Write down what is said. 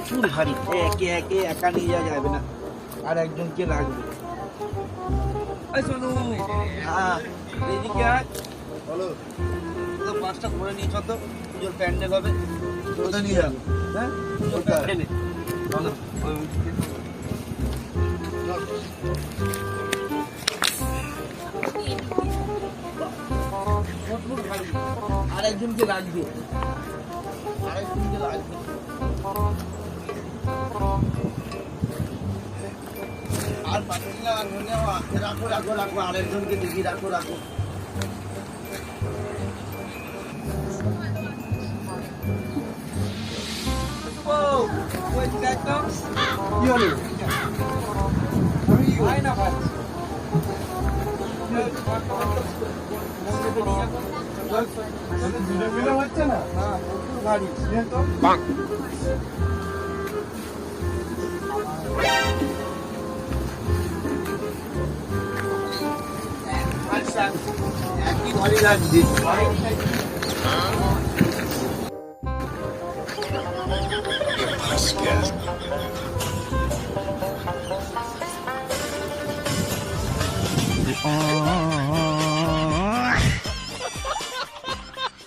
প্রচুর ভারী, একে একে একা নিয়ে যাওয়া যাবে না, আর একজনকে লাগবে। এই শোনো, হ্যাঁ এদিকে আয়। বলো, তো পাঁচটা করে নিয়েছ তো, পুজোর প্যান্ডেল হবে, ওটা নিয়ে যাবে। হ্যাঁ পুজোর প্যান্ডেলে চলো। আরেকজনকে লাগবে, আরেকজনকে লাগবে। আর পাঠিয়ে রাখো রাখো রাখো, আরেকজনকে দেখি, রাখো রাখো। কি হলো? ভাই না ভাই হচ্ছে না, গাড়ি তো একই ঘরে লাগছে। Yes.